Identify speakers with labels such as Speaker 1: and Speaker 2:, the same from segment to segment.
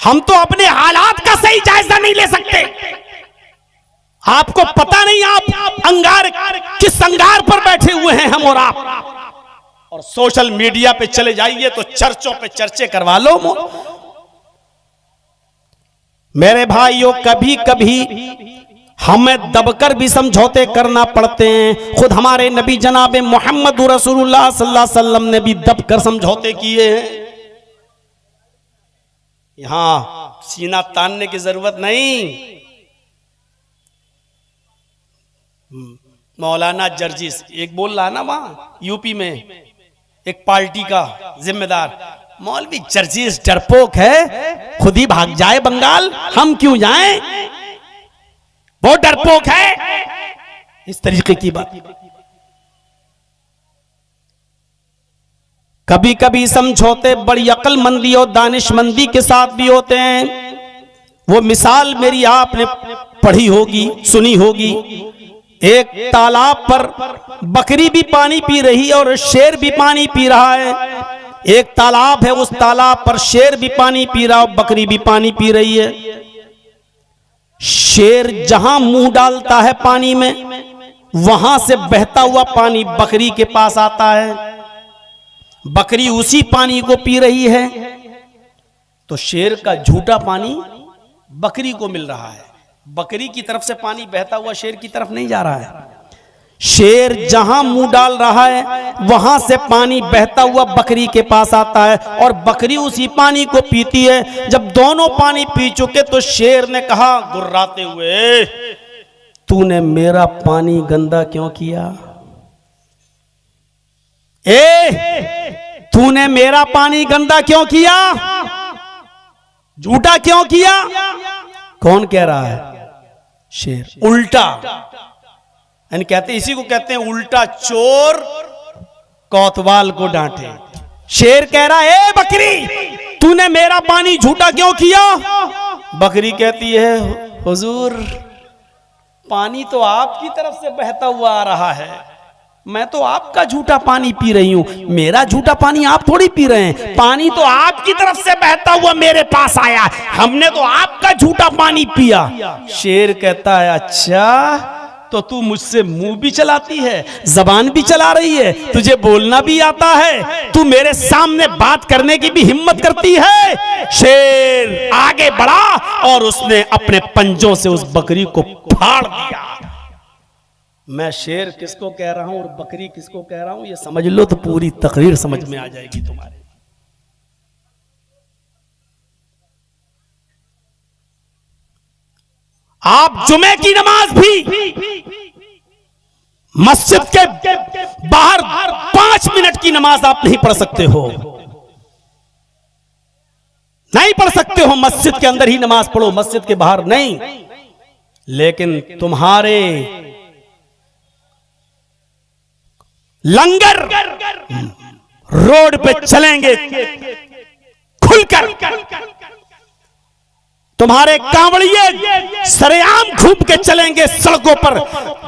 Speaker 1: हम तो अपने हालात का सही जायजा नहीं ले सकते। आपको पता नहीं आप अंगार किस अंगार पर बैठे हुए हैं, हम और आप। और सोशल मीडिया पे चले जाइए तो चर्चों पे चर्चे करवा लो। मेरे भाइयों, कभी कभी हमें दबकर भी समझौते करना पड़ते हैं। खुद हमारे नबी जनाब मोहम्मद रसूलुल्लाह सल्लल्लाहु अलैहि वसल्लम ने भी दबकर समझौते किए हैं। यहां सीना तानने की जरूरत नहीं। मौलाना जर्जिस एक बोल रहा ना वहां यूपी में, एक पार्टी का जिम्मेदार, मौलवी जर्जिस डरपोक है, खुद ही भाग जाए बंगाल, हम क्यों जाएं, वो डरपोक है। इस तरीके की बात। कभी कभी समझौते बड़ी अक्लमंदी और दानिशमंदी के साथ भी होते हैं। वो मिसाल मेरी आपने पढ़ी होगी, सुनी होगी। एक तालाब पर बकरी भी पानी पी रही है और शेर भी पानी पी रहा है। एक तालाब है, उस तालाब पर शेर भी पानी पी रहा और बकरी भी पानी पी रही है। शेर जहां मुंह डालता है पानी में, वहां से बहता हुआ पानी बकरी के पास आता है। बकरी उसी पानी को पी रही है, तो शेर का झूठा पानी बकरी को मिल रहा है। बकरी की तरफ से पानी बहता हुआ शेर की तरफ नहीं जा रहा है। शेर जहां मुंह डाल रहा है, वहां से पानी बहता हुआ बकरी के पास आता है और बकरी उसी पानी को पीती है। जब दोनों पानी पी चुके तो शेर ने कहा गुर्राते हुए, तूने मेरा पानी गंदा क्यों किया? तूने मेरा पानी गंदा क्यों किया? झूठा क्यों किया? कौन कह रहा है? शेर। उल्टा, यानी कहते, इसी को कहते हैं उल्टा चोर कोतवाल को डांटे। शेर कह रहा है, ए बकरी, तूने मेरा पानी झूठा क्यों किया? बकरी कहती है, हुजूर, पानी तो आपकी तरफ से बहता हुआ आ रहा है, मैं तो आपका झूठा पानी पी रही हूं, मेरा झूठा पानी आप थोड़ी पी रहे हैं। पानी तो आपकी तरफ से बहता हुआ मेरे पास आया, हमने तो आपका झूठा पानी पिया। शेर कहता है, अच्छा तो तू मुझसे मुंह भी चलाती है, जबान भी चला रही है, तुझे बोलना भी आता है, तू मेरे सामने बात करने की भी हिम्मत करती है। शेर आगे बढ़ा और उसने अपने पंजों से उस बकरी को फाड़ दिया। मैं शेर किसको कह रहा हूं और बकरी किसको कह रहा हूं, ये समझ लो तो पूरी तकरीर समझ में आ जाएगी तुम्हारे। आप जुमे की नमाज भी मस्जिद के बाहर 5 मिनट की नमाज आप नहीं पढ़ सकते हो, नहीं पढ़ सकते हो। मस्जिद के अंदर ही नमाज पढ़ो, मस्जिद के बाहर नहीं। लेकिन तुम्हारे लंगर रोड पे चलेंगे खुलकर, तुम्हारे कांवड़िए सरेआम घूम के चलेंगे सड़कों पर,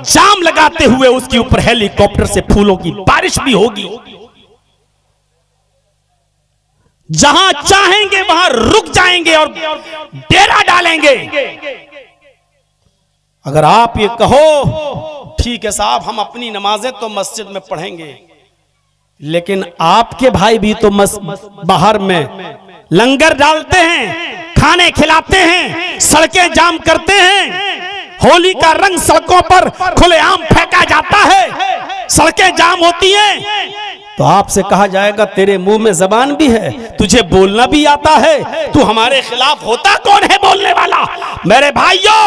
Speaker 1: जाम लगाते हुए, उसके ऊपर हेलीकॉप्टर से फूलों की बारिश भी होगी। जहां चाहेंगे वहां रुक जाएंगे और डेरा डालेंगे। अगर आप ये कहो, ठीक है साहब, हम अपनी नमाजें तो मस्जिद में पढ़ेंगे, लेकिन आपके भाई भी तो बाहर में लंगर डालते हैं, खाने खिलाते हैं, सड़कें जाम करते हैं, होली का रंग सड़कों पर खुलेआम फेंका जाता है, सड़कें जाम होती हैं, तो आपसे कहा जाएगा तेरे मुंह में जबान भी है, तुझे बोलना भी आता है, तू हमारे खिलाफ होता कौन है बोलने वाला? मेरे भाइयों,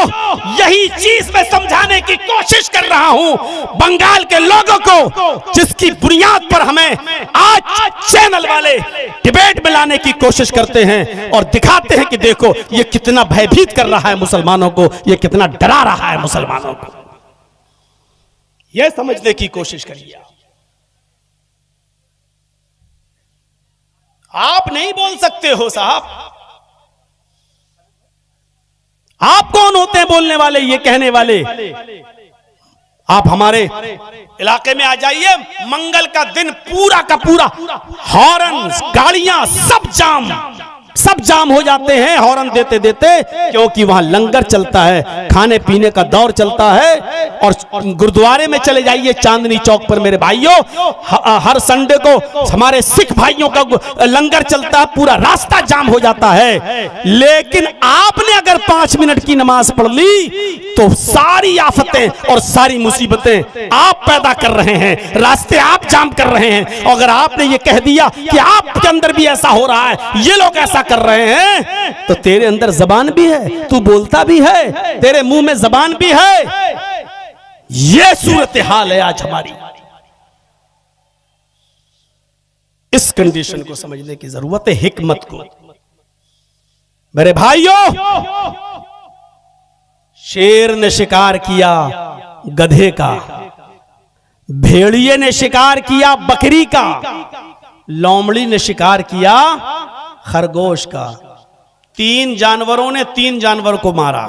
Speaker 1: यही चीज मैं समझाने की कोशिश कर रहा हूं बंगाल के लोगों को, जिसकी बुनियाद पर हमें आज चैनल वाले डिबेट में लाने की कोशिश करते हैं और दिखाते हैं कि देखो ये कितना भयभीत कर रहा है मुसलमानों को, ये कितना डरा रहा है मुसलमानों को। यह समझने की कोशिश करिए। आप नहीं बोल सकते हो साहब, आप कौन होते हैं बोलने वाले, ये कहने वाले? आप हमारे इलाके में आ जाइए, मंगल का दिन पूरा का पूरा हॉर्न, गाड़ियां सब जाम, सब जाम हो जाते हैं हॉर्न देते देते, क्योंकि वहां लंगर चलता है, खाने पीने का दौर चलता है। और गुरुद्वारे में चले जाइए चांदनी चौक पर मेरे भाइयों, हर संडे को हमारे सिख भाइयों का लंगर चलता है, पूरा रास्ता जाम हो जाता है। लेकिन आपने अगर 5 मिनट की नमाज पढ़ ली तो सारी आफतें और सारी मुसीबतें आप पैदा कर रहे हैं, रास्ते आप जाम कर रहे हैं। और अगर आपने ये कह दिया कि आपके अंदर भी ऐसा हो रहा है, ये लोग ऐसा कर रहे हैं, तो तेरे अंदर जबान भी है, तू बोलता भी है, तेरे मुंह में जबान भी है। ये सूरत हाल है आज हमारी। इस कंडीशन को समझने की जरूरत है, हिकमत को। मेरे भाइयों, शेर ने शिकार किया गधे का, भेड़िए ने शिकार किया बकरी का, लोमड़ी ने शिकार किया खरगोश का। 3 जानवरों ने 3 जानवर को मारा।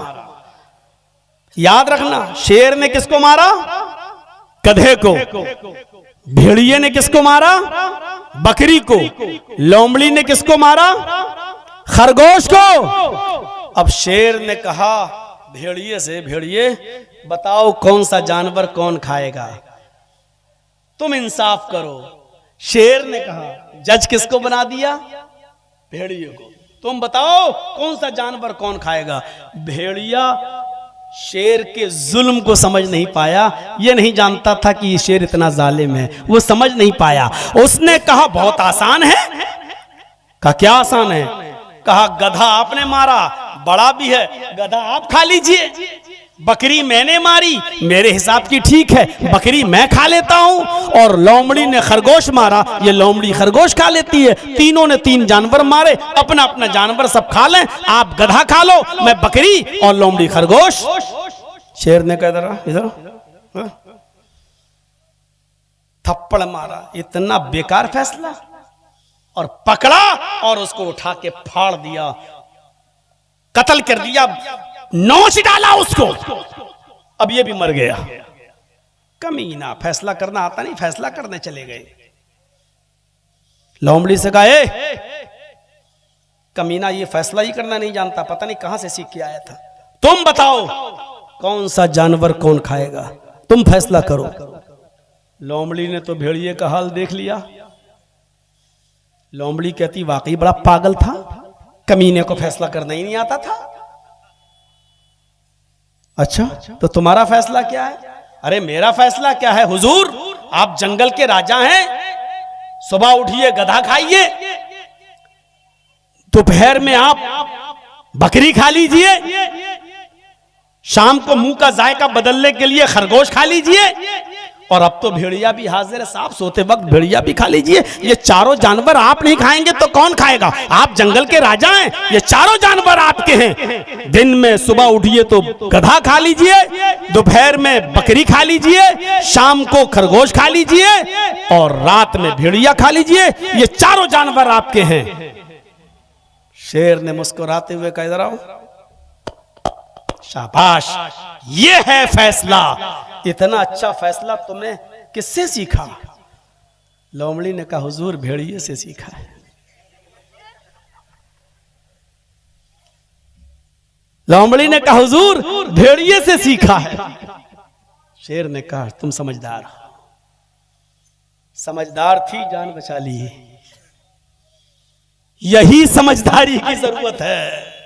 Speaker 1: याद रखना, शेर ने किसको मारा? गधे को। भेड़िए ने किसको मारा? बकरी को। लोमड़ी ने किसको मारा? खरगोश को। अब शेर ने कहा भेड़िए से, भेड़िए बताओ कौन सा जानवर कौन खाएगा, तुम इंसाफ करो। शेर ने कहा, जज किसको बना दिया? भेड़िए को। तुम बताओ कौन सा जानवर कौन खाएगा। भेड़िया शेर के जुल्म को समझ नहीं पाया, ये नहीं जानता था कि ये शेर इतना जालिम है, वो समझ नहीं पाया। उसने कहा बहुत आसान है। कहा क्या आसान है? कहा गधा आपने मारा, बड़ा भी है, गधा आप खा लीजिए। बकरी मैंने मारी, मेरे हिसाब की ठीक है, बकरी मैं खा लेता हूं। और लोमड़ी ने खरगोश मारा, ये लोमड़ी खरगोश खा लेती है। तीनों ने 3 जानवर मारे, अपना अपना जानवर सब खा लें, आप गधा खा लो, मैं बकरी और लोमड़ी खरगोश। शेर ने कहा इधर थप्पड़ मारा, इतना बेकार फैसला, और पकड़ा और उसको उठा के फाड़ दिया, कत्ल कर दिया, नोच डाला उसको। अब ये भी मर गया। कमीना, फैसला करना आता नहीं, फैसला करने चले गए। लोमड़ी से कहा, कमीना ये फैसला ही करना नहीं जानता, पता नहीं कहां से सीख के आया था। तुम बताओ कौन सा जानवर कौन खाएगा, तुम फैसला करो। लोमड़ी ने तो भेड़िए का हाल देख लिया। लोमड़ी कहती वाकई बड़ा पागल था, कमीने को फैसला करना ही नहीं आता था। अच्छा, तो तुम्हारा फैसला क्या है? अरे मेरा फैसला क्या है हुजूर, आप जंगल के राजा हैं, सुबह उठिए गधा खाइए, दोपहर में आप बकरी खा लीजिए, शाम को मुंह का जायका बदलने के लिए खरगोश खा लीजिए, और अब तो भेड़िया भी हाजिर है साहब, सोते वक्त भेड़िया भी खा लीजिए। ये चारों जानवर आप नहीं खाएंगे तो कौन खाएगा? आप जंगल के राजा हैं, ये चारों जानवर आपके हैं। दिन में सुबह उठिए तो गधा खा लीजिए, दोपहर में बकरी खा लीजिए, शाम को खरगोश खा लीजिए, और रात में भेड़िया खा लीजिए। ये चारों जानवर आपके हैं। शेर ने मुस्कुराते हुए कहा, इधर आओ। शाबाश, ये है फैसला। इतना अच्छा फैसला तुमने किससे सीखा? लोमड़ी ने कहा हुजूर भेड़िए से सीखा है। लोमड़ी ने कहा हुजूर भेड़िए से सीखा है। शेर ने कहा तुम समझदार हो। समझदार थी, जान बचा ली। यही समझदारी की जरूरत है,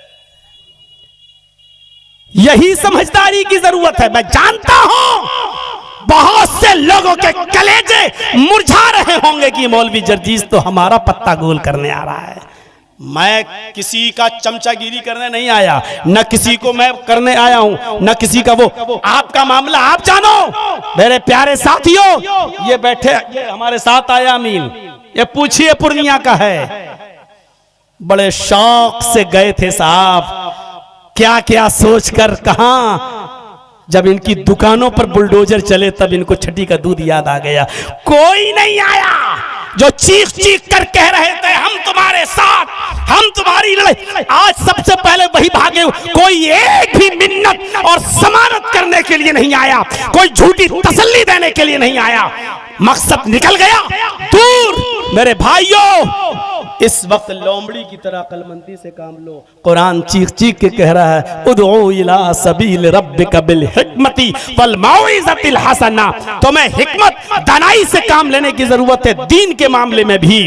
Speaker 1: यही समझदारी की जरूरत है। मैं जानता हूं बहुत से लोगों के कलेजे मुरझा रहे होंगे कि मौलवी जर्जीस तो हमारा पत्ता गोल करने आ रहा है। मैं किसी का चमचागिरी करने नहीं आया, न किसी को मैं करने आया हूं, न किसी का वो। आपका मामला आप जानो। मेरे प्यारे साथियों, ये बैठे, ये हमारे साथ आया अमीन, ये पूछिए पूर्णिया का है। बड़े शौक से गए थे साहब, क्या क्या सोचकर कहां। जब इनकी दुकानों पर बुलडोजर चले तब इनको छठी का दूध याद आ गया। कोई नहीं आया जो चीख चीख कर कह रहे थे हम तुम्हारे साथ, हम तुम्हारी लड़ाई। आज सबसे पहले वही भागे। कोई एक भी मिन्नत और जमानत करने के लिए नहीं आया, कोई झूठी तसल्ली देने के लिए नहीं आया। मकसद निकल गया दूर। मेरे भाइयों, इस वक्त लोमड़ी की तरह अक्लमंदी से काम लो। कुरान चीख चीख के कह रहा है उदउ इला सबील रब्बिका बिल हिकमती वल मौइज़तिल हसना। तुम्हें हिकमत दानाई से काम लेने की जरूरत है, दीन के मामले में भी,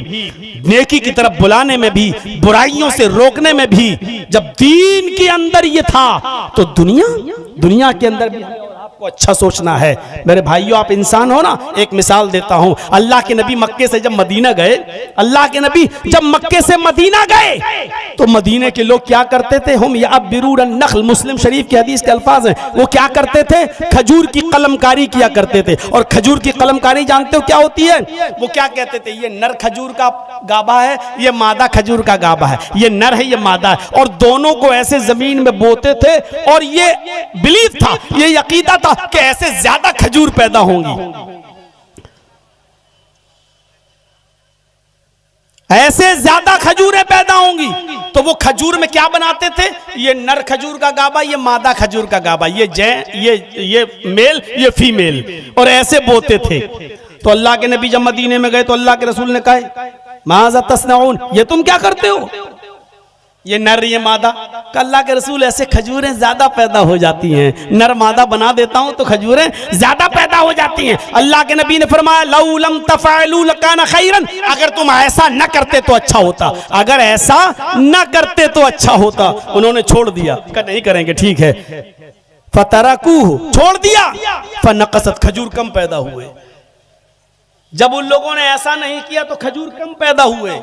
Speaker 1: नेकी की तरफ बुलाने में भी, बुराइयों से रोकने में भी। जब दीन के अंदर ये था तो दुनिया के अंदर भी आपको अच्छा सोचना है। मेरे भाइयों, आप इंसान हो ना। एक मिसाल देता हूं, अल्लाह के नबी मक्के से जब मदीना गए, अल्लाह के नबी जब मक्के से मदीना गए तो मदीने के लोग क्या करते थे? हम यअब्बिरून नख्ल, मुस्लिम शरीफ की हदीस के अल्फाज हैं। वो क्या करते थे? खजूर की कलमकारी किया करते थे। और खजूर की कलमकारी जानते हो क्या होती है? वो क्या कहते थे? ये नर खजूर का गाभा है, ये मादा खजूर का गाभा है, ये नर है, ये मादा है, और दोनों को ऐसे जमीन में बोते थे। और ये बिलीफ था, ये यकीदा था कि ऐसे ज्यादा खजूर पैदा होंगी, ऐसे ज्यादा खजूरें पैदा होंगी। तो वो खजूर में क्या बनाते थे? ये नर खजूर का गाभा, ये मादा खजूर का गाभा, ये मेल, ये फीमेल, और ऐसे बोते थे। तो अल्लाह के नबी जब मदीने में गए तो अल्लाह के रसूल ने कहा माज़ा तस्नऊन, ये तुम क्या करते हो? ये नर, ये मादा। अल्लाह के रसूल ऐसे खजूरें ज्यादा पैदा हो जाती हैं, नर मादा बना देता हूं तो खजूरें ज्यादा पैदा हो जाती हैं। अल्लाह के नबी ने फरमाया लौ लम तफअलू लकान खैरन, अगर तुम ऐसा न करते तो अच्छा होता, अगर ऐसा न करते तो अच्छा होता। उन्होंने छोड़ दिया, कहा नहीं करेंगे, ठीक है। फतरकूहु, छोड़ दिया। फनक़सत, खजूर कम पैदा हुए। जब उन लोगों ने ऐसा नहीं किया तो खजूर कम पैदा हुए।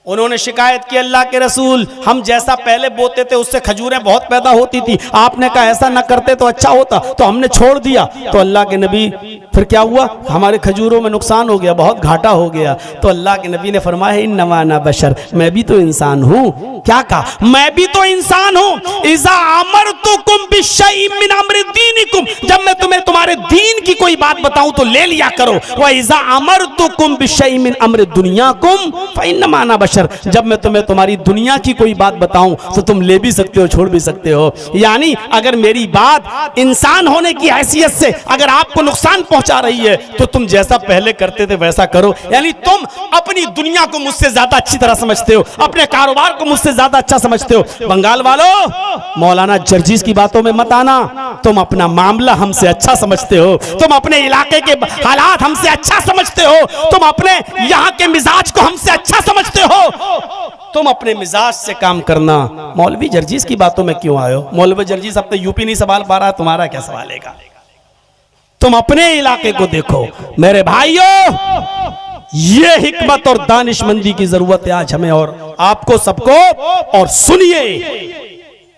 Speaker 1: उन्होंने शिकायत की, अल्लाह के रसूल हम जैसा पहले बोते थे उससे खजूरें बहुत पैदा होती थी, आपने कहा ऐसा ना करते तो अच्छा होता, तो हमने छोड़ दिया। तो अल्लाह के नबी, फिर क्या हुआ? हमारे खजूरों में नुकसान हो गया, बहुत घाटा हो गया। तो अल्लाह के नबी ने फरमाया इन्नमा अना बशर, मैं भी तो इंसान हूँ। क्या कहा? मैं भी तो इंसान हूँ। इज़ा अमरतुकुम बिशैइन मिन अम्रि दीनिकुम, जब मैं तुम्हें तुम्हारे दीन की कोई बात बताऊं तो ले लिया करो। व इज़ा अमरतुकुम बिशैइन मिन अम्रि दुनियाकुम फइन्नमा अना बशर, जब मैं तुम्हें तुम्हारी दुनिया की कोई बात बताऊं तो तुम ले भी सकते हो, छोड़ भी सकते हो। यानी अगर मेरी बात इंसान होने की हैसियत से अगर आपको नुकसान पहुंचा रही है तो तुम जैसा पहले करते थे वैसा करो। यानी तुम अपनी दुनिया को मुझसे ज्यादा अच्छी तरह समझते हो, अपने कारोबार को मुझसे ज्यादा अच्छा समझते हो। बंगाल वालों, मौलाना जर्जीस की बातों में मत आना। तुम अपना मामला हमसे अच्छा समझते हो, तुम अपने इलाके के हालात हमसे अच्छा समझते हो, तुम अपने यहाँ के मिजाज को हमसे अच्छा समझते हो। तुम अपने मिजाज से काम करना। मौलवी जर्जीस की बातों में क्यों आए हो? मौलवी जर्जीस अब तो यूपी नहीं संभाल पा रहा, तुम्हारा क्या सवालेगा? तुम अपने इलाके को देखो। मेरे भाइयों, ये हिकमत और दानिशमंदी की जरूरत है आज हमें और आपको सबको। और सुनिए,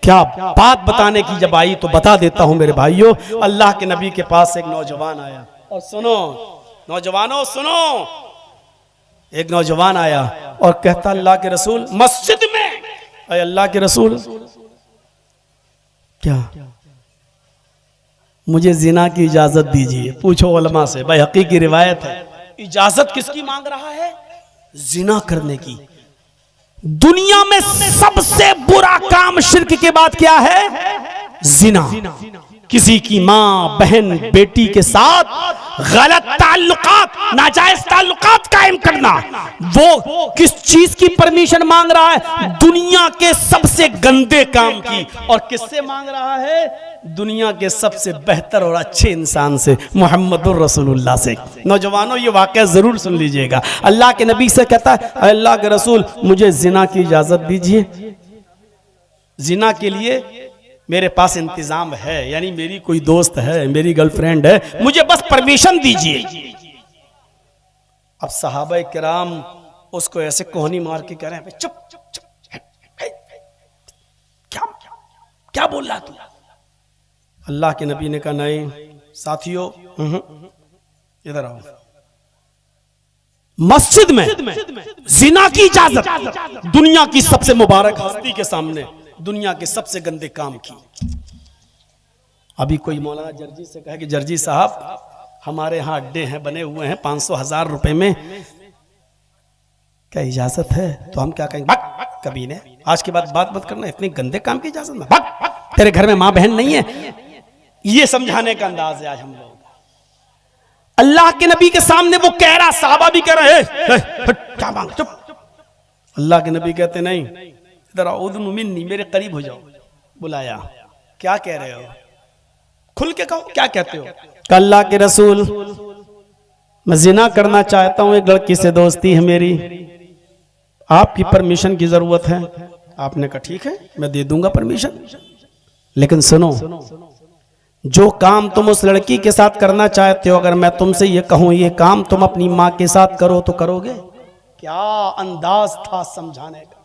Speaker 1: क्या बात बताने की जब आई तो बता देता हूं मेरे भाइयों। अल्लाह के नबी के पास एक नौजवान आया, और सुनो नौजवानों सुनो, एक नौजवान आया और कहता अल्लाह के रसूल मस्जिद में, अरे अल्लाह के रसूल क्या मुझे जिना की इजाजत दीजिए। पूछो उलमा से, भाई हकीकी रिवायत है, इजाजत किसकी मांग रहा है? जिना करने की। दुनिया में सबसे बुरा काम शिर्क के बाद क्या है? जिना। किसी की माँ, बहन, बेटी के साथ गलत ताल्लुकात, नाजायज ताल्लुकात कायम करना। वो किस चीज की परमिशन मांग रहा है? दुनिया के सबसे गंदे काम की। और किससे मांग रहा है? दुनिया के सबसे बेहतर और अच्छे इंसान से, मोहम्मदुर रसूलुल्लाह से। नौजवानों, ये वाकया जरूर सुन लीजिएगा। अल्लाह के नबी से कहता है अल्लाह के रसूल मुझे जिना की इजाजत दीजिए। जिना के लिए मेरे पास इंतजाम है, यानी मेरी कोई दोस्त है, मेरी गर्लफ्रेंड है, मुझे बस परमिशन दीजिए। अब सहाबा किराम उसको ऐसे कोहनी मार के कह रहे हैं चुप चुप चुप, क्या क्या बोल रहा तू? अल्लाह के नबी ने कहा नहीं साथियों, इधर आओ। मस्जिद में जिना की इजाजत दुनिया की सबसे मुबारक हस्ती के सामने, दुनिया के सबसे गंदे काम की। अभी कोई मौलाना जर्जी से कहे कि जर्जी साहब हमारे यहाँ अड्डे हैं, बने हुए हैं 500,000 रुपए में, क्या इजाजत है? तो हम क्या कहेंगे? भग कभी ने, आज के बाद बात मत करना, इतने गंदे काम की इजाजत ना, भग, तेरे घर में माँ बहन नहीं है। ये समझाने का अंदाज है आज हम लोग। अल्लाह के नबी के सामने वो कह रहा, साहबा भी कह रहे हैं क्या मांग, चुप। अल्लाह के नबी कहते नहीं, इधर आओ, उदनु मिन्नी, मेरे करीब हो जाओ। बुलाया, क्या कह रहे हो? खुल के कहो, क्या कहते हो? अल्लाह के रसूल, मैं जिना करना चाहता हूं, एक लड़की से दोस्ती है मेरी, आपकी परमिशन की जरूरत है। आपने कहा ठीक है, मैं दे दूंगा परमिशन, लेकिन सुनो, जो काम तुम उस लड़की के साथ करना चाहते हो, अगर मैं तुमसे ये कहूं ये काम तुम अपनी माँ के साथ करो तो करोगे? क्या अंदाज था समझाने का।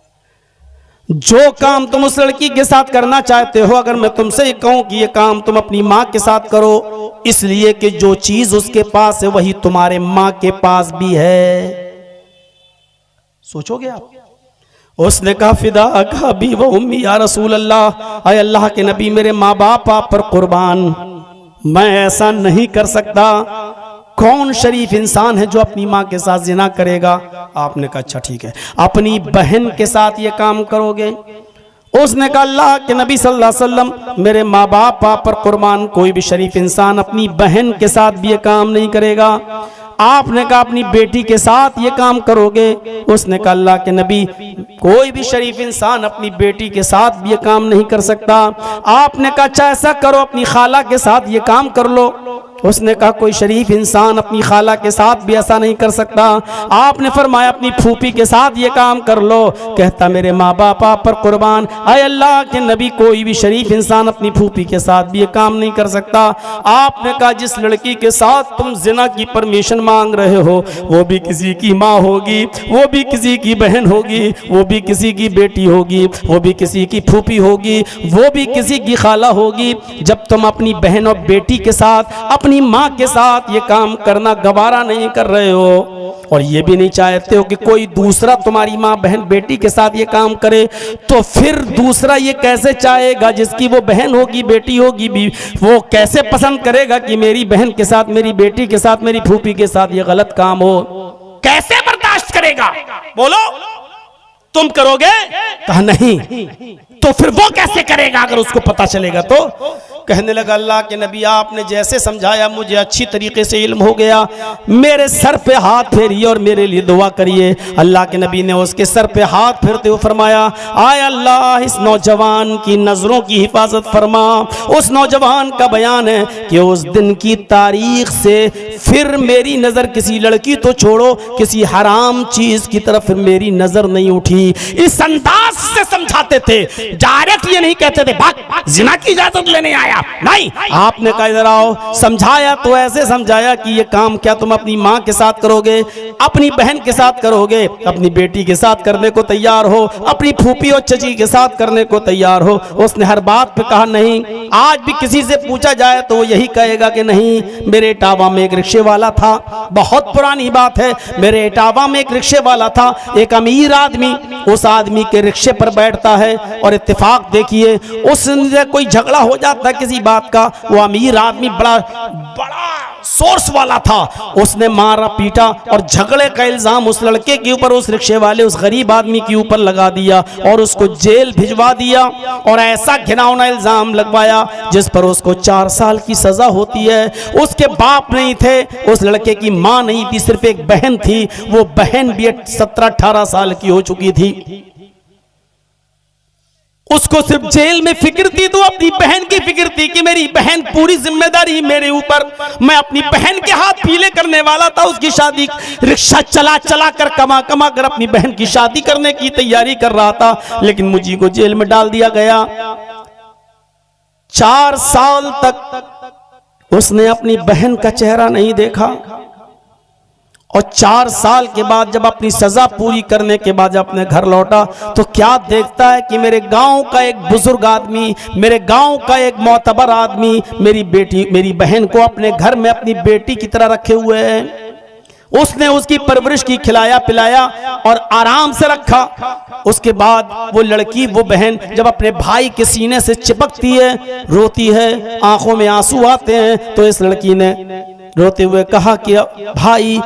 Speaker 1: जो काम तुम उस लड़की के साथ करना चाहते हो, अगर मैं तुमसे ये कहूं कि ये काम तुम अपनी माँ के साथ करो, इसलिए कि जो चीज उसके पास है वही तुम्हारे माँ के पास भी है। सोचोगे आप? उसने कहा फिदा का भी वो उम्मी या रसूल अल्लाह, अय अल्लाह के नबी, मेरे माँ बाप आप पर कुर्बान, मैं ऐसा नहीं कर सकता। कौन शरीफ इंसान है जो अपनी माँ के साथ जिना करेगा? आपने कहा अच्छा ठीक है, अपनी बहन के साथ ये काम करोगे? उसने कहा अल्लाह के नबी सल्लल्लाहु अलैहि वसल्लम, मेरे माँ बाप आप पर कुर्बान, कोई भी शरीफ इंसान अपनी बहन के साथ भी ये काम नहीं करेगा। आपने कहा अपनी बेटी के साथ ये काम करोगे? उसने कहा अल्लाह के नबी, कोई भी शरीफ इंसान अपनी बेटी के साथ भी ये काम नहीं कर सकता। आपने कहा अच्छा ऐसा करो, अपनी खाला के साथ ये काम कर लो। उसने कहा कोई शरीफ इंसान अपनी खाला के साथ भी ऐसा नहीं कर सकता। आपने फरमाया अपनी फूफी के साथ ये काम कर लो। कहता मेरे माँ बाप आप पर कुर्बान, आए अल्लाह के नबी, कोई भी शरीफ इंसान अपनी फूफी के साथ भी ये काम नहीं कर सकता। आपने कहा जिस लड़की के साथ तुम जिना की परमिशन मांग रहे हो, वो भी किसी की माँ होगी, वो भी किसी की बहन होगी, वो भी किसी की बेटी होगी, वो भी किसी की फूफी होगी, वो भी किसी की खाला होगी। जब तुम अपनी बहन और बेटी के साथ, अपनी माँ के साथ ये काम करना गवारा नहीं कर रहे हो और ये भी नहीं चाहते हो कि कोई दूसरा तुम्हारी माँ बहन बेटी के साथ ये काम करे, तो फिर दूसरा ये कैसे चाहेगा जिसकी वो बहन होगी बेटी होगी भी, वो कैसे पसंद करेगा कि मेरी बहन के साथ, मेरी बेटी के साथ, मेरी फूफी के साथ ये गलत काम हो? कैसे बर्दाश्त करेगा? बोलो, तुम करोगे? कहा नहीं। तो फिर वो कैसे करेगा अगर उसको पता चलेगा तो? कहने लगा अल्लाह के नबी, आपने जैसे समझाया मुझे अच्छी तरीके से इल्म हो गया, मेरे सर पे हाथ फेरिए और मेरे लिए दुआ करिए। अल्लाह के नबी ने उसके सर पे हाथ फेरते हुए फरमाया, आय अल्लाह इस नौजवान की नजरों की हिफाजत फरमा। उस नौजवान का बयान है कि उस दिन की तारीख से फिर मेरी नजर किसी लड़की तो छोड़ो, किसी हराम चीज की तरफ मेरी नजर नहीं उठी। इस अंदाज से समझाते थे, डायरेक्ट ये नहीं कहते थे भाग जिना की इजाजत लेने आया, नहीं। आपने कहा इधर आओ, समझाया तो ऐसे समझाया कि ये काम क्या तुम अपनी माँ के साथ करोगे, अपनी बहन के साथ करोगे, अपनी बेटी के साथ करने को तैयार हो, अपनी फूफी और चची के साथ करने को तैयार हो? उसने हर बात पे कहा नहीं। आज भी किसी से पूछा जाए तो वो यही कहेगा कि नहीं। मेरे इटावा में एक रिक्शे वाला था, बहुत पुरानी बात है, मेरे इटावा में एक रिक्शे वाला था, एक अमीर आदमी उस आदमी के रिक्शे पर बैठता है और इत्तेफाक देखिए उससे कोई झगड़ा हो जाता है किसी बात का। वो अमीर आदमी बड़ा सोर्स वाला था, उसने मारा पीटा और झगड़े का इल्जाम उस लड़के के ऊपर, उस रिक्शे वाले, उस गरीब आदमी के ऊपर लगा दिया और उसको जेल भिजवा दिया और ऐसा घिनौना इल्जाम लगवाया जिस पर उसको 4 साल की सजा होती है। उसके बाप नहीं थे, उस लड़के की माँ नहीं थी, सिर्फ एक बहन थी। वो बहन भी 17-18 साल की हो चुकी थी। उसको सिर्फ जेल में फिक्र थी तो अपनी बहन की फिक्र थी कि मेरी बहन, पूरी जिम्मेदारी मेरे ऊपर, मैं अपनी बहन के हाथ पीले करने वाला था। उसकी शादी रिक्शा चला चला कर, कमा कमा कर अपनी बहन की शादी करने की तैयारी कर रहा था, लेकिन मुझे को जेल में डाल दिया गया। 4 साल तक उसने अपनी बहन का चेहरा नहीं देखा और 4 साल के बाद जब अपनी सजा पूरी करने के बाद जब अपने घर लौटा तो क्या देखता है कि मेरे गांव का एक बुजुर्ग आदमी, मेरे गांव का एक मोतबर आदमी मेरी बेटी, मेरी बहन को अपने घर में अपनी बेटी की तरह रखे हुए हैं। उसने उसकी परवरिश की, खिलाया पिलाया और आराम से रखा। उसके बाद वो लड़की, वो बहन जब अपने भाई के सीने से चिपकती है, रोती है, आंखों में आंसू आते हैं, तो इस लड़की ने रोते हुए कहा कि भाई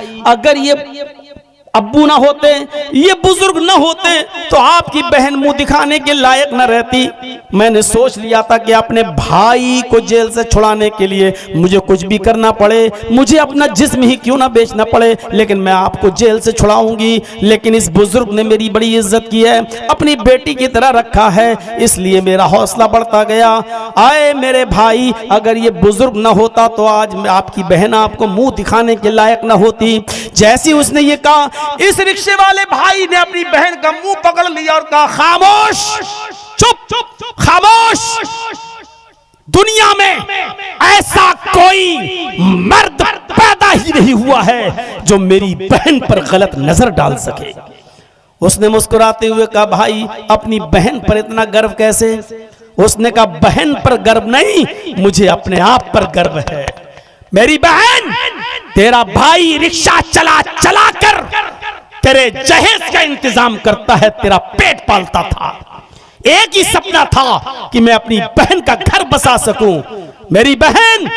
Speaker 1: अब्बू ना होते, ये बुजुर्ग ना होते तो आपकी बहन मुंह दिखाने के लायक न रहती। मैंने सोच लिया था कि अपने भाई को जेल से छुड़ाने के लिए मुझे कुछ भी करना पड़े, मुझे अपना जिस्म ही क्यों ना बेचना पड़े, लेकिन मैं आपको जेल से छुड़ाऊंगी। लेकिन इस बुजुर्ग ने मेरी बड़ी इज्जत की है, अपनी बेटी की तरह रखा है, इसलिए मेरा हौसला बढ़ता गया। आए मेरे भाई, अगर ये बुजुर्ग ना होता तो आज आपकी बहन आपको मुंह दिखाने के लायक ना होती। जैसे उसने ये कहा, इस रिक्शे वाले भाई ने अपनी बहन का मुंह पकड़ लिया और कहा, खामोश, चुप चुप खामोश। दुनिया में ऐसा कोई मर्द पैदा ही नहीं हुआ है जो मेरी बहन पर गलत नजर डाल सके। उसने मुस्कुराते हुए कहा, भाई अपनी बहन पर इतना गर्व कैसे? उसने कहा, बहन पर गर्व नहीं, मुझे अपने आप पर गर्व है। मेरी बहन, तेरा भाई रिक्शा चला चला कर तेरे जहेज का इंतजाम करता है, तेरा पेट पालता था। एक ही सपना था कि मैं अपनी बहन का घर बसा सकूं। मेरी बहन,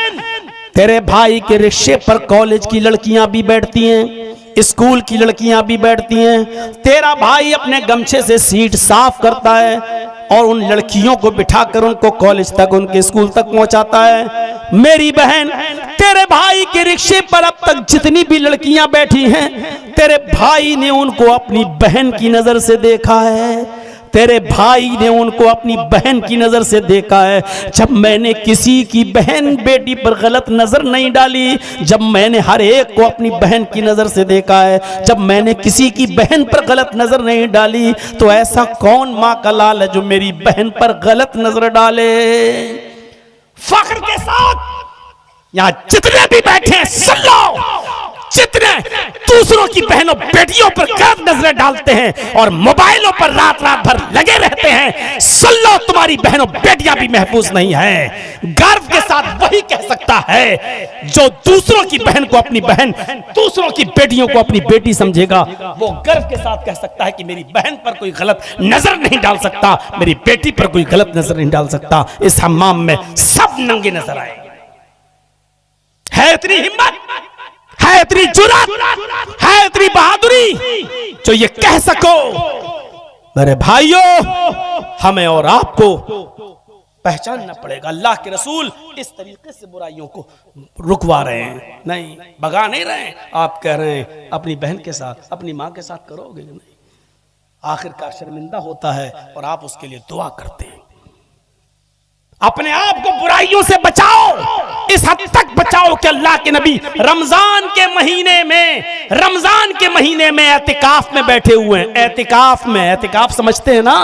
Speaker 1: तेरे भाई के रिक्शे पर कॉलेज की लड़कियां भी बैठती हैं, स्कूल की लड़कियां भी बैठती हैं। तेरा भाई अपने गमछे से सीट साफ करता है और उन लड़कियों को बिठाकर उनको कॉलेज तक, उनके स्कूल तक पहुंचाता है। मेरी बहन, तेरे भाई के रिक्शे पर अब तक जितनी भी लड़कियां बैठी हैं, तेरे भाई ने उनको अपनी बहन की नजर से देखा है। तेरे भाई ने उनको अपनी बहन की नजर से देखा है। जब मैंने किसी की बहन बेटी पर गलत नजर नहीं डाली, जब मैंने हर एक को अपनी बहन की नजर से देखा है, जब मैंने किसी की बहन पर गलत नजर नहीं डाली, तो ऐसा कौन माँ का लाल है जो मेरी बहन पर गलत नजर डाले? फख्र के साथ यहां जितने भी बैठे हैं सुन लो, जितने दूसरों की बहनों बेटियों पर गलत नजरें डालते हैं और मोबाइलों पर रात रात भर लगे रहते हैं, सुन लो, तुम्हारी बहनों बेटियां भी महफूज नहीं है। गर्व के साथ वही कह सकता है जो दूसरों की बहन को अपनी बहन, दूसरों की बेटियों को अपनी बेटी समझेगा, वो गर्व के साथ कह सकता है कि मेरी बहन पर कोई गलत नजर नहीं डाल सकता, मेरी बेटी पर कोई गलत नजर नहीं डाल सकता। इस हम्माम में सब नंगे नजर आएंगे। है इतनी हिम्मत, है इतनी जुर्रत, है इतनी बहादुरी जो ये कह सको, मेरे भाइयों, हमें और आपको पहचानना पड़ेगा। अल्लाह के रसूल इस तरीके से बुराइयों को रुकवा रहे हैं, नहीं भगा नहीं रहे हैं। आप कह रहे हैं अपनी बहन के साथ, अपनी मां के साथ करोगे नहीं, आखिरकार शर्मिंदा होता है और आप उसके लिए दुआ करते हैं। अपने आप को बुराइयों से बचाओ, इस हद तक बचाओ कि अल्लाह के नबी रमजान के महीने में एतिकाफ में बैठे हुए हैं। एतिकाफ में, एतिकाफ समझते हैं ना,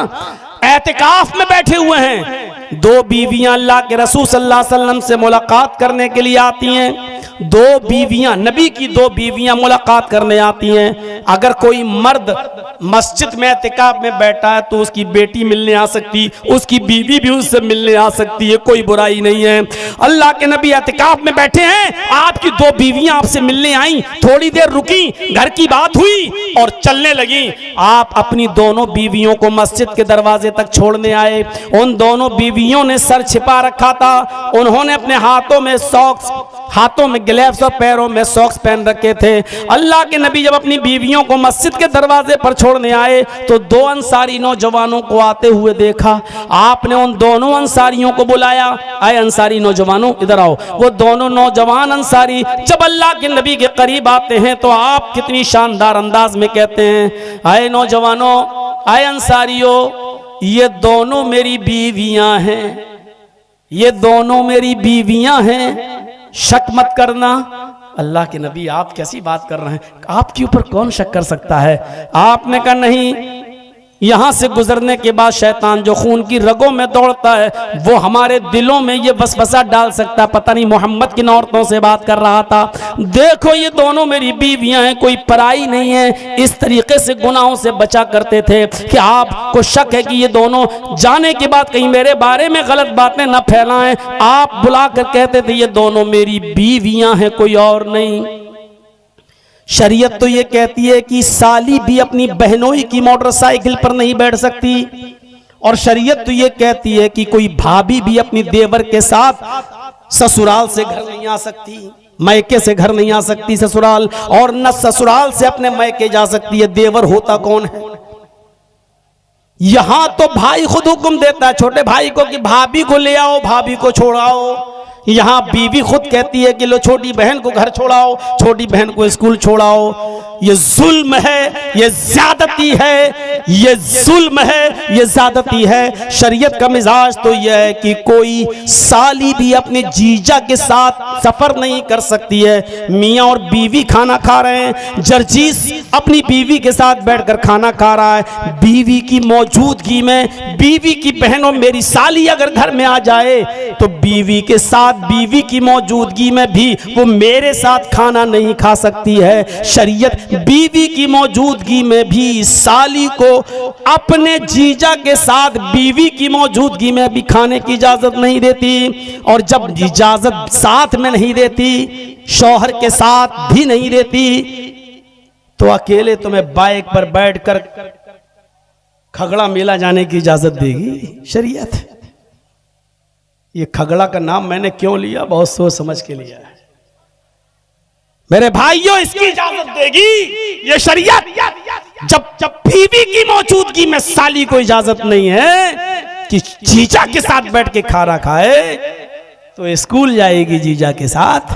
Speaker 1: एतिकाफ में बैठे हुए हैं। दो बीवियां अल्लाह के रसूल सल्लल्लाहु अलैहि वसल्लम से मुलाकात करने के लिए आती हैं। दो बीवियां, नबी की दो बीवियां मुलाकात करने आती हैं। अगर कोई मर्द मस्जिद में एतिकाफ में बैठा है तो उसकी बेटी मिलने आ सकती, उसकी बीवी भी उससे मिलने आ सकती है, कोई बुराई नहीं है। अल्लाह के नबी एतिकाफ में बैठे हैं, आपकी दो बीवियां आपसे मिलने आई, थोड़ी देर रुकी, घर की बात हुई और चलने लगी। आप अपनी दोनों बीवियों को मस्जिद के दरवाजे तक छोड़ने आए। उन दोनों बीवियों ने सर छिपा रखा था, उन्होंने अपने हाथों में सॉक्स, हाथों में ग्लव्स और पैरों में सॉक्स पहन रखे थे। अल्लाह के नबी जब अपनी बीवियों को मस्जिद के दरवाजे पर छोड़ने आए तो दो अंसारी नौजवानों को आते हुए देखा। आपने उन दोनों अंसारियों को बुलाया, आए अंसारी नौजवानों इधर आओ। वो दोनों नौजवान अंसारी जब अल्लाह के नबी के करीब आते हैं तो आप कितनी शानदार अंदाज में कहते हैं, आए नौजवानों, आए अंसारियों, ये दोनों मेरी बीवियां हैं, ये दोनों मेरी बीवियां हैं, शक मत करना। अल्लाह के नबी आप कैसी बात कर रहे हैं, आपके ऊपर कौन शक कर सकता है? आपने कहा नहीं, यहां से गुजरने के बाद शैतान जो खून की रगों में दौड़ता है वो हमारे दिलों में ये वसवसा डाल सकता। पता नहीं मोहम्मद किन औरतों से बात कर रहा था। देखो ये दोनों मेरी बीवियां हैं, कोई पराई नहीं है। इस तरीके से गुनाहों से बचा करते थे कि आपको शक है कि ये दोनों जाने के बाद कहीं मेरे बारे में गलत बातें न फैलाएं। आप बुलाकर कहते थे ये दोनों मेरी बीवियां हैं, कोई और नहीं। शरीयत तो ये कहती है कि साली भी अपनी बहनोई की मोटरसाइकिल पर नहीं बैठ सकती, और शरीयत तो ये कहती है कि कोई भाभी भी अपनी देवर के साथ ससुराल से घर नहीं आ सकती। मैके से घर नहीं आ सकती ससुराल, और न ससुराल से अपने मैके जा सकती है। देवर होता कौन है? यहां तो भाई खुद हुक्म देता है छोटे भाई को कि भाभी को ले आओ, भाभी को छोड़ाओ। यहां बीवी खुद कहती है कि लो छोटी बहन को घर छोड़ाओ, छोटी बहन को स्कूल छोड़ाओ। ये जुल्म है, ये ज्यादती है, ये जुल्म है, ये ज्यादती है। शरीयत का मिजाज तो यह है कि कोई साली भी अपने जीजा के साथ सफर नहीं कर सकती है। मियाँ और बीवी खाना खा रहे हैं, जर्जीस अपनी बीवी के साथ बैठकर खाना खा रहा है, बीवी की मौजूदगी में बीवी की बहनों मेरी साली अगर घर में आ जाए तो बीवी के साथ बीवी की मौजूदगी में भी वो मेरे साथ खाना नहीं खा सकती है। शरीयत बीवी की मौजूदगी में भी साली को अपने जीजा के साथ बीवी की मौजूदगी में भी खाने की इजाजत नहीं देती। और जब इजाजत साथ में नहीं देती, शौहर के साथ भी नहीं देती, तो अकेले तुम्हें बाइक पर बैठकर खगड़ा मेला जाने की इजाजत देगी शरीयत? ये खगड़ा का नाम मैंने क्यों लिया? बहुत सोच समझ के लिया है मेरे भाइयों। इसकी इजाजत देगी ये शरीयत जब बीवी की मौजूदगी में साली को इजाजत नहीं है कि जीजा के साथ बैठ के खाना खाए, तो स्कूल जाएगी जीजा के साथ।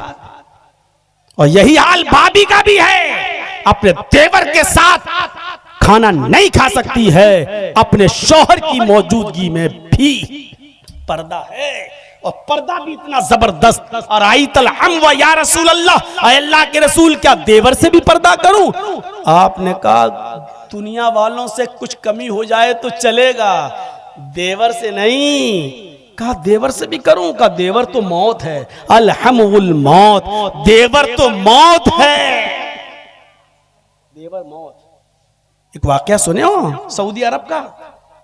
Speaker 1: और यही हाल भाभी का भी है, अपने देवर के साथ खाना नहीं खा सकती है, अपने शौहर की मौजूदगी में भी पर्दा है। और पर्दा भी इतना जबरदस्त। और आईतल हम व या रसूल अल्लाह, अल्लाह के रसूल क्या देवर से भी पर्दा करूं? आपने कहा दुनिया वालों से कुछ कमी हो जाए तो चलेगा, देवर से नहीं। कहा देवर से भी करूं? कहा देवर तो मौत है, अलहमुल मौत, देवर तो मौत है, देवर मौत। एक वाकया सुने हो सऊदी अरब का?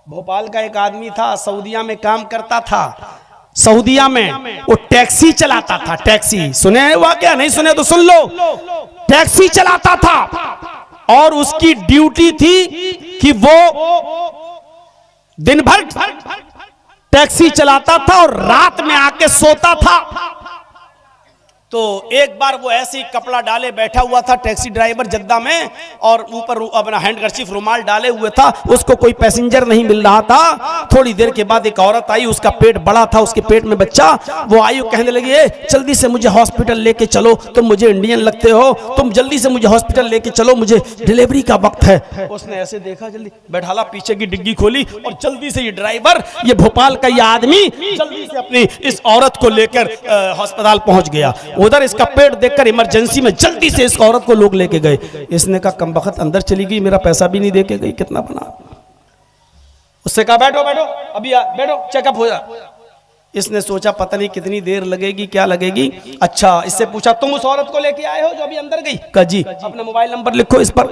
Speaker 1: भोपाल का एक आदमी था, सऊदिया में काम करता था। सऊदिया में वो टैक्सी चलाता था। टैक्सी सुने हैं वाकया? नहीं सुने तो सुन लो। टैक्सी चलाता था और उसकी ड्यूटी थी कि वो दिन भर टैक्सी चलाता था और रात में आके सोता था। तो एक बार वो ऐसे ही कपड़ा डाले बैठा हुआ था टैक्सी ड्राइवर जद्दा में, और ऊपर अपना हैंडकरचीफ रुमाल डाले हुए था। उसको कोई पैसेंजर नहीं मिल रहा था। थोड़ी देर के बाद एक औरत आई, उसका पेट बड़ा था, उसके पेट में बच्चा। वो आई, कहने लगी जल्दी से मुझे हॉस्पिटल लेके चलो, तुम मुझे इंडियन लगते हो, तुम जल्दी से मुझे हॉस्पिटल लेके चलो, मुझे डिलीवरी का वक्त है। उसने ऐसे देखा, जल्दी बैठाला, पीछे की डिग्गी खोली और जल्दी से ये ड्राइवर, ये भोपाल का ये आदमी जल्दी से अपनी इस औरत को लेकर अस्पताल पहुंच गया। उधर इसका पेट देखकर इमरजेंसी में जल्दी से इस औरत को लोग लेके गए। इसने कहा कमबख्त अंदर चली गई, मेरा पैसा भी नहीं देके गई, कितना बना। उससे कहा बैठो बैठो, अभी बैठो, चेकअप हो जा। इसने सोचा पता नहीं कितनी देर लगेगी, क्या लगेगी। अच्छा, इससे पूछा तुम उस औरत को लेके आए हो जो अभी अंदर गई? कहा जी। अपना मोबाइल नंबर लिखो इस पर।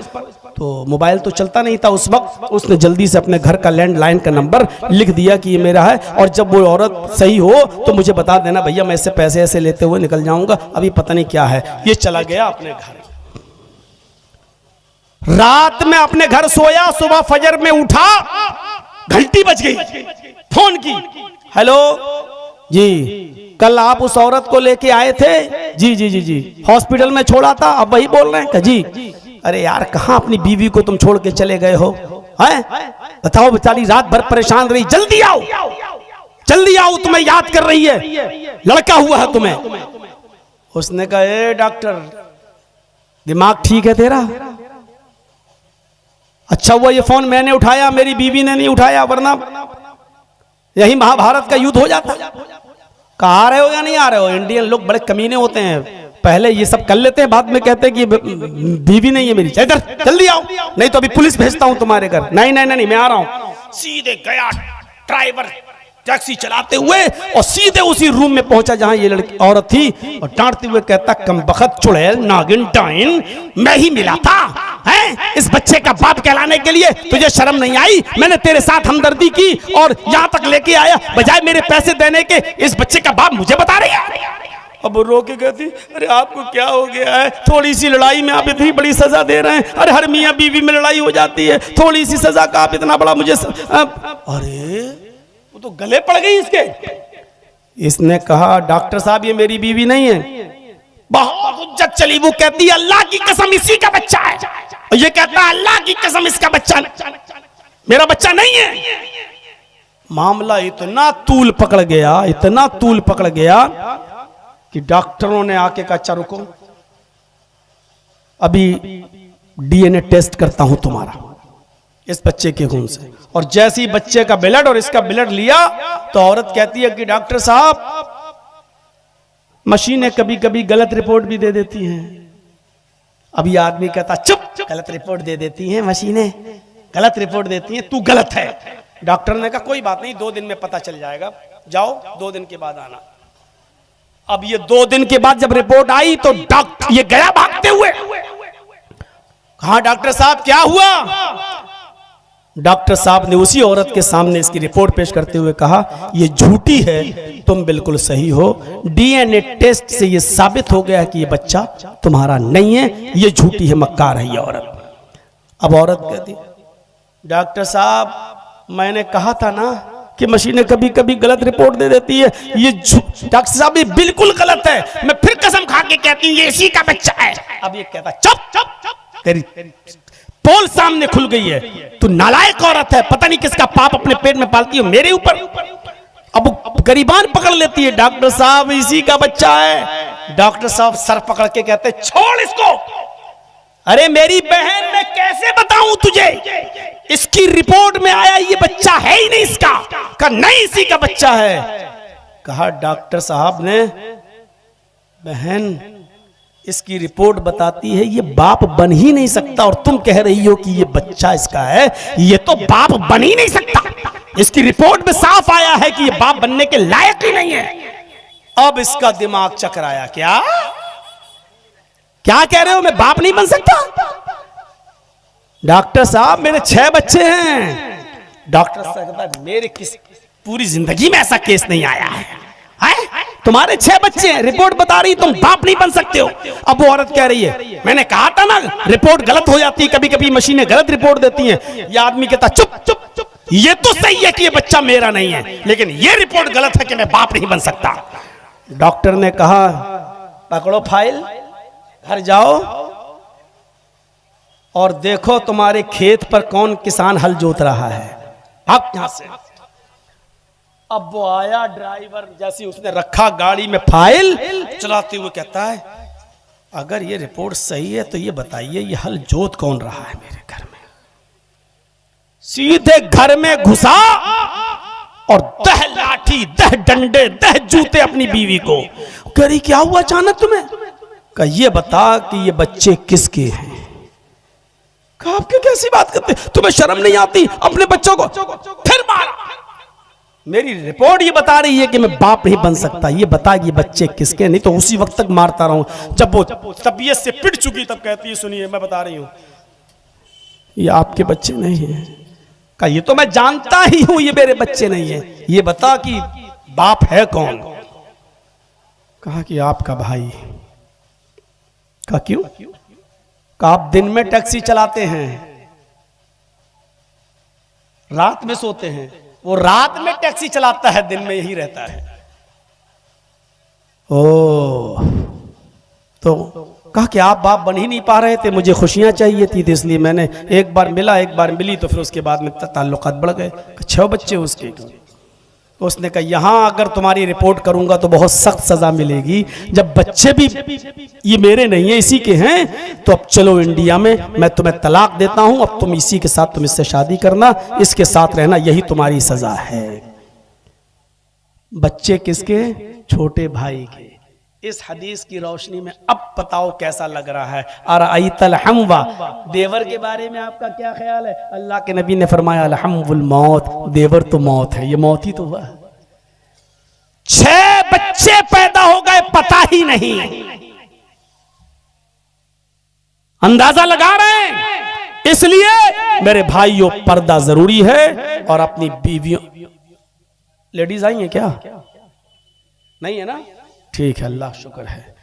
Speaker 1: तो मोबाइल तो चलता नहीं था उस वक्त। उसने जल्दी से अपने घर का लैंडलाइन का नंबर लिख दिया कि ये मेरा है, और जब वो औरत सही हो तो मुझे बता देना भैया, मैं इससे पैसे ऐसे लेते हुए निकल जाऊंगा, अभी पता नहीं क्या है। ये चला गया अपने घर। रात में अपने घर सोया, सुबह फजर में उठा, घंटी बज गई, फोन की, हेलो जी, कल आप उस औरत को लेके आए थे? जी जी जी जी, हॉस्पिटल में छोड़ा था, अब वही बोल रहे हैं? जी। अरे यार, कहां अपनी बीवी को तुम छोड़ के चले गए हो? हैं? बताओ, बेचारी रात भर परेशान रही, जल्दी आओ, जल्दी आओ, तुम्हें याद कर रही है, लड़का हुआ है तुम्हें। उसने कहा ए डॉक्टर, दिमाग ठीक है तेरा? अच्छा हुआ ये फोन मैंने उठाया, मेरी बीवी ने नहीं उठाया, वरना यही महाभारत का युद्ध हो जाता। कहा आ रहे हो या नहीं आ रहे हो? इंडियन लोग बड़े कमीने होते हैं, पहले ये सब कर लेते हैं, बाद में कहते हैं कि बीवी नहीं है मेरी, इधर जल्दी आओ, नहीं तो अभी पुलिस भेजता हूं तुम्हारे घर। नहीं नहीं नहीं, मैं आ रहा हूं। सीधे गया ड्राइवर टैक्सी चलाते हुए और सीधे उसी रूम में पहुंचा जहां ये लड़की औरत थी, और डांटते हुए कहता कमबख्त चुड़ैल नागिन डाइन, मैं ही मिला था हैं इस बच्चे का बाप कहलाने के लिए, तुझे शर्म नहीं आई? मैंने तेरे साथ हमदर्दी की और यहां तक लेके आया, बजाय मेरे पैसे देने के इस बच्चे का बाप मुझे बता रही है। अब रो के कहती अरे आपको क्या हो गया है? थोड़ी सी लड़ाई में आप इतनी बड़ी सजा दे रहे हैं। अरे हर मियाँ बीवी में लड़ाई हो जाती है, थोड़ी सी सजा का आप इतना बड़ा मुझे अरे वो तो गले पड़ गई इसके। इसने कहा डॉक्टर साहब ये मेरी बीवी नहीं है। बहुत हुज्जत चली। वो कहती है अल्लाह की कसम इसी का बच्चा है, और ये कहता है अल्लाह की कसम इसका बच्चा मेरा बच्चा नहीं है। मामला इतना तूल पकड़ गया, इतना तूल पकड़ गया कि डॉक्टरों ने आके कहा अच्छा रुको, अभी डीएनए टेस्ट करता हूं तुम्हारा इस बच्चे के खून से। और जैसे ही बच्चे का ब्लड और इसका ब्लड लिया तो औरत कहती है कि डॉक्टर साहब मशीनें कभी कभी गलत रिपोर्ट भी दे देती हैं। अभी आदमी कहता चुप, गलत रिपोर्ट दे देती हैं मशीनें, गलत रिपोर्ट देती हैं, तू गलत है। डॉक्टर ने कहा कोई बात नहीं, 2 दिन में पता चल जाएगा, जाओ 2 दिन के बाद आना। अब ये 2 दिन के बाद जब रिपोर्ट आई तो डॉक्टर ये गया भागते हुए, कहा डॉक्टर साहब क्या हुआ? डॉक्टर साहब ने उसी औरत के सामने इसकी रिपोर्ट पेश करते हुए कहा ये झूठी है, तुम बिल्कुल सही हो, डीएनए टेस्ट से ये साबित हो गया कि ये बच्चा तुम्हारा नहीं है, ये झूठी है, मक्कार है ये औरत। अब औरत कहती डॉक्टर साहब मैंने कहा था ना कि मशीनें कभी कभी गलत रिपोर्ट दे देती है, ये डॉक्टर साहब ये बिल्कुल गलत है, मैं फिर कसम खा के कहती हूँ ये इसी का बच्चा है। अब ये कहता चुप चुप चुप, तेरी पोल सामने खुल गई है, तू नालायक औरत है, पता नहीं किसका पाप अपने पेट में पालती हो मेरे ऊपर। अब गरीबान पकड़ लेती है डॉक्टर साहब इसी का बच्चा है। डॉक्टर साहब सर पकड़ के कहते छोड़ इसको। अरे मेरी बहन मैं कैसे बताऊं तुझे, इसकी रिपोर्ट में आया ये बच्चा है ही नहीं इसका, कहा नहीं इसी का बच्चा है। कहा डॉक्टर साहब ने बहन इसकी रिपोर्ट बताती है ये बाप बन ही नहीं सकता, और तुम कह रही हो कि ये बच्चा इसका है, ये तो बाप बन ही नहीं सकता, इसकी रिपोर्ट में साफ आया है कि ये बाप बनने के लायक ही नहीं है। अब इसका दिमाग चकराया, क्या क्या कह रहे हो मैं बाप नहीं बन सकता? डॉक्टर साहब मेरे 6 बच्चे हैं। डॉक्टर साहब मेरे किस पूरी जिंदगी में ऐसा केस नहीं आया है, तुम्हारे 6 बच्चे हैं, रिपोर्ट बता रही तुम बाप नहीं बन सकते हो। अब वो औरत कह रही है मैंने कहा था ना रिपोर्ट गलत हो जाती है, कभी कभी मशीनें गलत रिपोर्ट देती हैं। ये आदमी कहता चुप चुप चुप, ये तो सही है कि ये बच्चा मेरा नहीं है, लेकिन ये रिपोर्ट गलत है कि मैं बाप नहीं बन सकता। डॉक्टर ने कहा पकड़ो फाइल, घर जाओ और देखो तुम्हारे खेत पर कौन किसान हल जोत रहा है, भाग यहां से। अब वो आया ड्राइवर, जैसे उसने रखा गाड़ी में फाइल, चलाते हुए कहता है अगर ये रिपोर्ट सही है तो ये बताइए ये हल जोत कौन रहा है मेरे घर में। सीधे घर में घुसा और 10 लाठी 10 डंडे 10 जूते अपनी बीवी को। कह रही क्या हुआ अचानक तुम्हें? कहा ये बता कि ये बच्चे किसके हैं। कहा आपके कैसी बात करते, तुम्हें शर्म नहीं आती अपने बच्चों को? फिर मारा। मेरी रिपोर्ट ये बता रही है कि मैं बाप नहीं बन सकता, ये बता ये बच्चे किसके। नहीं तो उसी वक्त तक मारता रहूं। जब वो तबीयत से पिट चुकी तब कहती है सुनिए मैं बता रही हूं ये आपके बच्चे नहीं है। कहा ये तो मैं जानता ही हूं ये मेरे बच्चे नहीं है, ये बता कि बाप है कौन। कहा कि आपका भाई। कहा क्यों? कहा आप दिन में टैक्सी चलाते हैं, रात में सोते हैं, वो रात में टैक्सी चलाता है, दिन में यही रहता है। ओ तो कहा कि आप बाप बन ही नहीं पा रहे थे, मुझे खुशियां चाहिए थी, तो इसलिए मैंने एक बार मिला एक बार मिली, तो फिर उसके बाद में ताल्लुकात बढ़ गए। 6 बच्चे उसके। तो उसने कहा यहां अगर तुम्हारी रिपोर्ट करूंगा तो बहुत सख्त सजा मिलेगी, जब बच्चे भी ये मेरे नहीं है इसी के हैं, तो अब चलो इंडिया में मैं तुम्हें तलाक देता हूं, अब तुम इसी के साथ तुम इससे शादी करना, इसके साथ रहना, यही तुम्हारी सजा है। बच्चे किसके? छोटे भाई के। इस हदीस की रोशनी में अब बताओ कैसा लग रहा है। अरअयतल हमवा, देवर के बारे में आपका क्या ख्याल है? अल्लाह के नबी ने फरमाया अलहमुल मौत, देवर तो मौत है, ये मौत ही तो हुआ। 6 बच्चे पैदा हो गए पता ही नहीं। अंदाजा लगा रहे हैं। इसलिए मेरे भाइयों पर्दा जरूरी है, और अपनी बीवियों। लेडीज आई हैं क्या? नहीं है ना? ठीक है, अल्लाह शुक्र है।